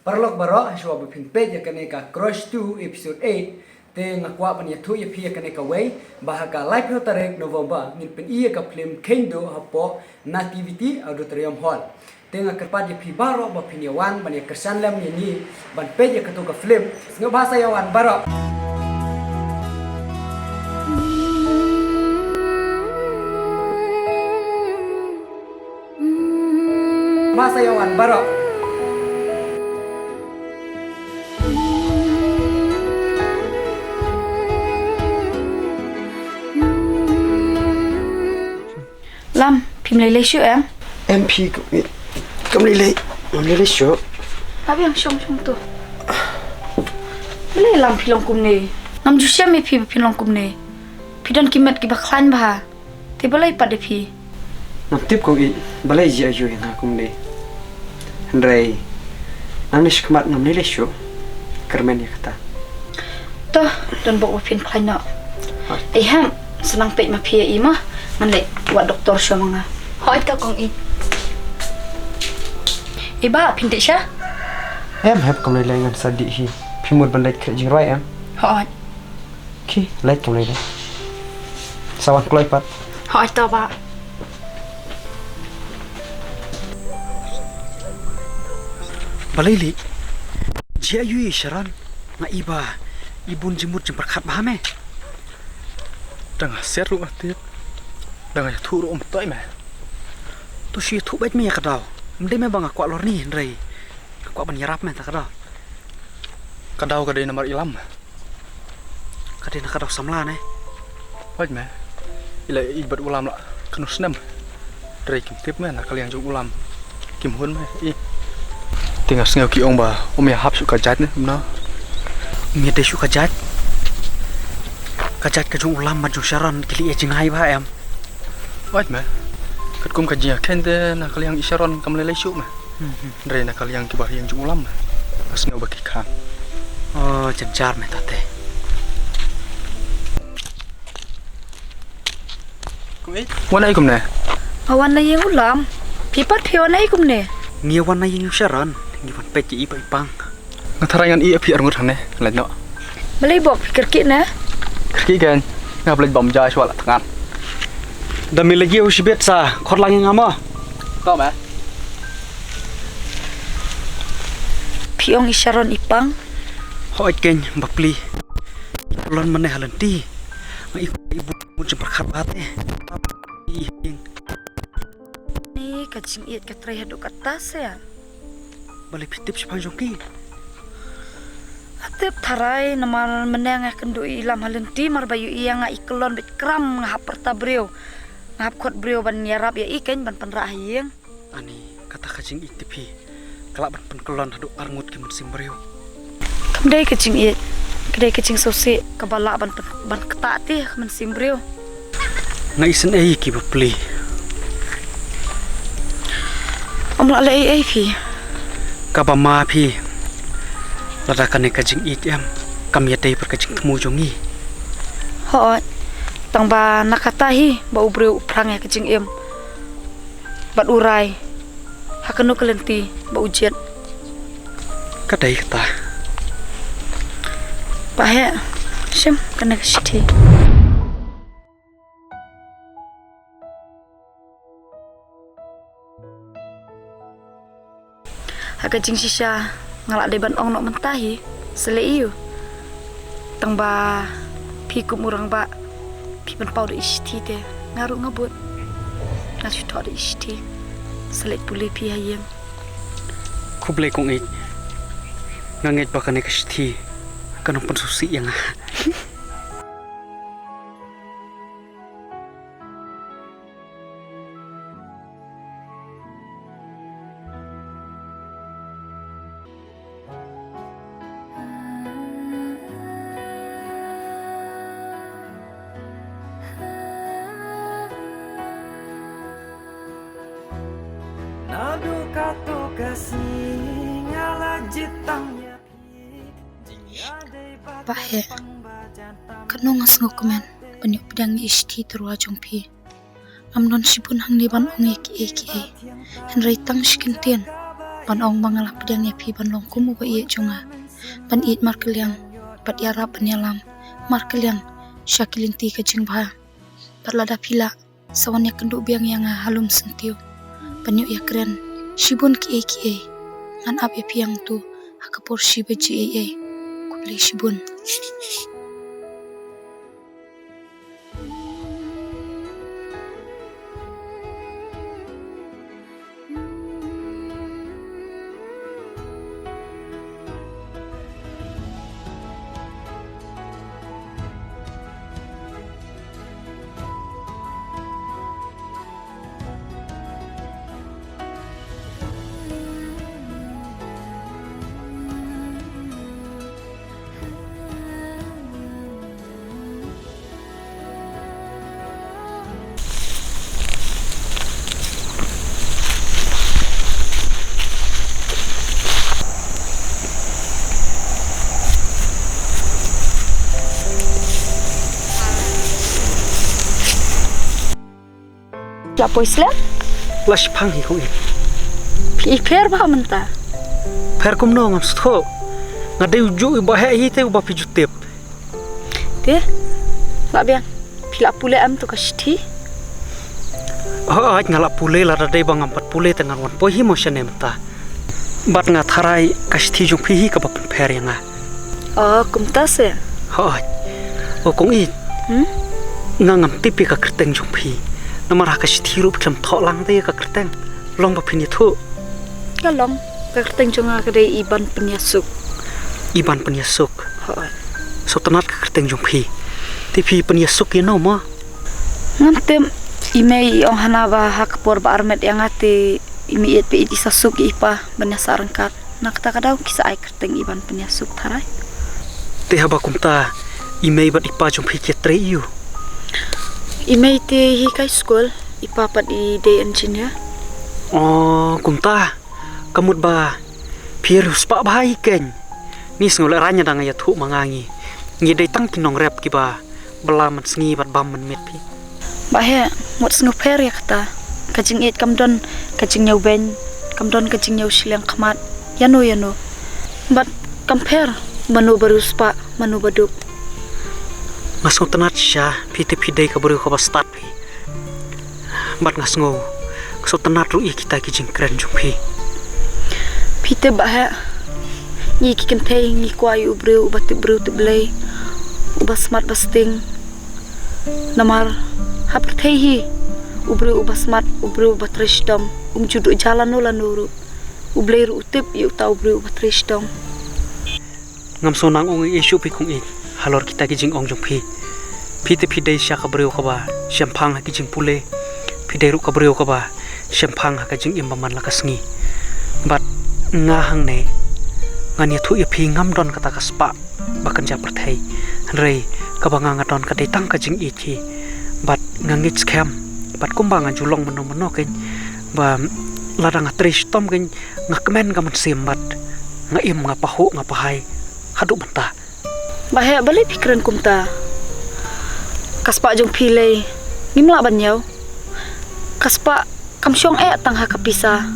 Parlok baro haswa bupin page yakane ka Crush 2 episode 8 te ngakwa pan yathu ya phi yakane ka way bahaka live ho tarek November min pen iya ka film kendo hapo nativity auditorium hall te ngakpat ya phi baro ba phin yawan ban ya kesan lam ni ban page ka to ka film ngo bahasa yawan baro bahasa yawan baro Lam, phim lấy show em. Em phi cầm lấy show. Abi yang shong tu. Boleh lam phim long kum ni. Nam ju siam phim long kum ni. Phidan kimet ki baklan bah. Ti boleh pada phi. Nam tip ko i balai ji ayu na kum ni. Andrei. Anish kemat nam lấy show. Kermen ya kata. Toh, dan bawa phim klan nak. Ham senang pek ma phi i mah. Man lại buat doktor siya mga. Hỏi tao con in. Iba pinti siya? Em hep cầm lấy ngam sa di hi. Phi một ban lek jing roi em. Hỏi. Ki lek cầm lấy. Sawan kloi pat. Hỏi tao ba. Balai li. Ji ayu isyaran nga iba ibun jemut jemper khat bahame. Tengah seru atit. Dengan thu ro toy ma Tu si thu bet me kadau. Mde me bang akwa lor ni rei. Akwa ban yarap me ta kadau. Kadau kadai nomor ilam Kadai na kadau samla ne. Waj ma ila ibat ulam la kanus nem Drai kim tip me na kaliang jung ulam kim hun me i Tinggal sengau ki ong ba ya hap su ka jat ne na Mi de su kajat. Kajat ka jung ulam ma jung sharan kili e jingai ba em. Waj ma kat kum ka jia kente na kaliang isyaron kam lelai su ma Drai na kaliang ki ba yang jung ulam sengau ba ki khang Oh, janjar me tate. Wana ikum ne Awan na yang ulam. Pipat pio na ikum ne. Ngia wan na yung sharan. Ngi wan pe ji ipa ipang. ngatarangan i api arngut hane la no Boleh bawa pikir kit na. ki kan ngap lej bom ja swala tangan Dami lagi usibet sa khot lang ngama. to ma Piong isyaron ipang. Hoi keng bapli. Lon mane halanti. Ngai ibu mun jemper khat bate. Ni kacing iat katrai haduk atas ya. Balik pitip si panjongki. Atep tarai namal meneng akan doi ilam halenti mar bayu iya nga ikelon bit kram ngahap pertabriu. Ngahap kot briu ban yarap ya iken ban penrahiyeng. Ani kata kacing itipi. Kelak ban penkelon haduk arngut ki mun simbriu. Kamdai kacing iat. Kedai kacing sosi kebala ban ketati men simbriu. Ngai sen ki bapli. Om la ai pi. Kabama pi. Ladakan kacing it em. Kam yatei per kacing temu jongi. Ho tang ba nakatahi ba ubriu prang ya kacing em. Bat urai. Hakanu kelenti ba ujian. Kadai kata. Pahe sim kena kesti. Hakacing sisa ngalak deban ong nok mentahi selei yu. Tang ba pi kum urang ba pi ban pau de isti te ngaru ngabut. Nasi tok de isti. Selet pulih pi hayem. Kublai kong it. Nganget bakane kesti. Kanong pensusi yang Pahe kanu ngas ngokumen penyuk pedang isti terua jongpi amnon sipun hang liban ong eki Henry tang shikentian ban ong mangalah pedang ya pi ban long kumu ba iye junga ban it markeliang bat yara penyalam markeliang syakilinti ka jing ba parlada pila sawan ya kenduk biang yang halum sentiu banyu ya keren shibun ki ngan ap ya piang tu hakapor shiba ji kubli shibun la poisla Lash phang hi kong i. pi fer ba menta Pher kum no ngam stho. Ngade uju ba he hi te ba pi jutep. te la biang pila pule am tu kashthi Aj ngala pule la da dei bangam pat pule tangan wan po hi mo shane mta. Bat nga tharai kashthi jung phi hi ka ba pher yanga. kumta se Aj. O kong i. Ngangam tipi ka kerteng jung phi. Namara kashthi rup cham tho lang de ka kerteng. Long ba phi ni thu. kalong ka teng jonga ka dei iban penyasuk Iban penyasuk. hoi So tanat ka kerteng jung phi. Tipi penyasuk ye no mo. ngam tem imei ong hana ba hakapor ba armet yang ate imi et pe isasuk ipa banyasarangkat nakta kadau kisa ai kerteng iban penyasuk tharai Te haba kumta imei bat ipa jung phi ke tre yu. imei te hi kai school ipa pat I day engineer Oh, kumta. Kamut ba phier spa bahai ken. Ni sngol ranya dang ya thu mangangi. Ngi dei tang kinong rep ki ba belaman sngi bat bam man met pi. ba he mot snuper ya kata kajing et kamdon kajing nyau ben kamdon kajing nyau silang khamat yano but compare manu baru spa manu baduk Ngasong tanat sya pi te pi dei ka buru ka ba start pi. Bat ngasngo so tanat ru I kita ki jing kren jung pi. pite ba he ni ki kentei ni kwai ubreu ubat ubreu te blei ubas smart basting namar hap thei hi ubreu ubas smart ubreu batrisdom judu jalan no lanuru ublei ru utip yu ta ubreu batrisdom Ngam so nang ong issue pi kong I halor kita ki jing ong jung pi. Pi te pi dei sya ka buru ka ba syampang ha ki jing pule. Pi dei ru ka buru ka ba syampang ha ka jing imbaman la ka sngi. Bat ngahang ne ngani thu ya phi ngam don kata ka spa bakan ja perthei rei ka ba nga don ka dei tang ka jing I thi bat ngangit scam bat kumbang julong meno ken ba ladang atrish tom ken ngakmen ka man sim bat nga im nga pahu nga pahai hadu banta ba he balik pikiran kumta kaspa jong pilei ngimla banyau kaspa kamsyong tang ha kapisa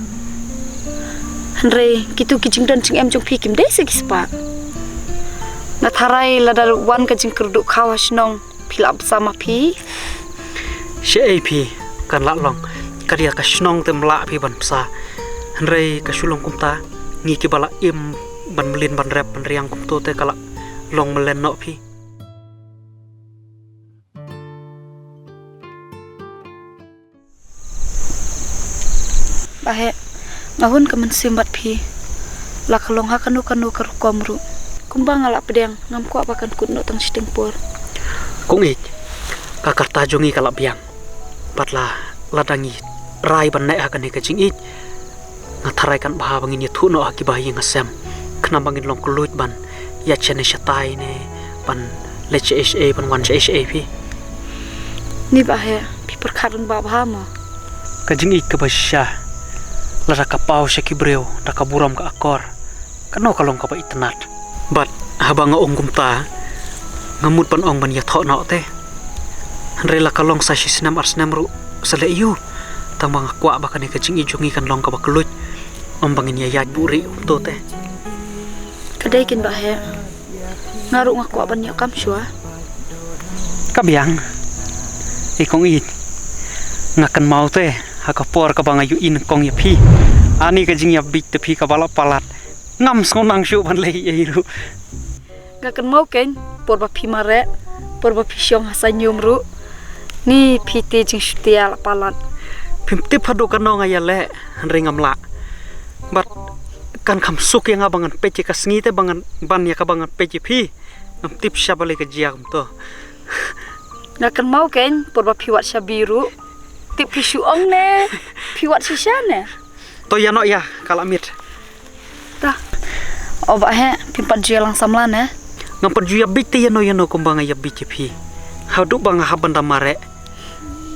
Andre kitu kijing dan jing em jong pi kim dei se kispa na tharai ladar wan ka jing kerduk khawas nong pila bersama pi she ai phi kan la long karia ka snong tem la phi ban psa rei ka sulong kumta ngi ki bala im ban melin ban rep ban riang kum to te kala long melen no phi bahe ngahun ka man simbat pi la kalong ha kanu karukomru kumbang ala pedang ngam ko apakan kunno tang stingpor kung ik ka karta jongi kala biang patla ladangi rai ban nai akan ka jing ik ngatharai kan baha bangin ya thu no akibahi ngasem khna bangin long kulut ban ya chene shatai ne ban leche ha ban wan ha pi ni bahe pi perkharan ba mo ka jing ik ka basya lara kapau syaki breu daka buram ka akor kano kalong ka pa itnat bat habang ong kumta ngamut pan ong ban ya tho no te rela kalong sa sisnam arsnam ru sale yu tambang kwa ba kan ka jing I jongi kan long ka ba kluj om bangin ya buri to te Kadai kin ba he. Ngaru ngaku aban ya kam shua. kabiang ikong it ngakan mau te hakapor ka bang ayu in kong ya phi ani ka jing ya big te phi ka bala palat ngam sonang shu ban le iru Ngakan mau ken por ba phi mare por ba phi syong hasanyum ru. Ni phi te jing shutia la palat. pim tip hadu kan no ngaya le ringam la but kan kam suk yang abangan pece ka sngi te bangan ban ya ka bangan pece phi ngam tip syabale ka jiam to Ngakan mau ken por ba phi wat syabiru. Tip phi syuong ne. Phi wat sisya ne. to ya no ya kalamit Ta. Oba he pimpat jia lang samlan ne. ngam perju ya big te ya no kumbang ya big phi hadu bang haban da mare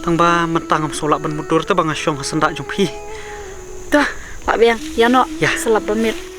tang ba mentang solak ban mudur te bang syong hasendak jong phi Ta. Pak Biang, ya no. Ya. Selap pamit.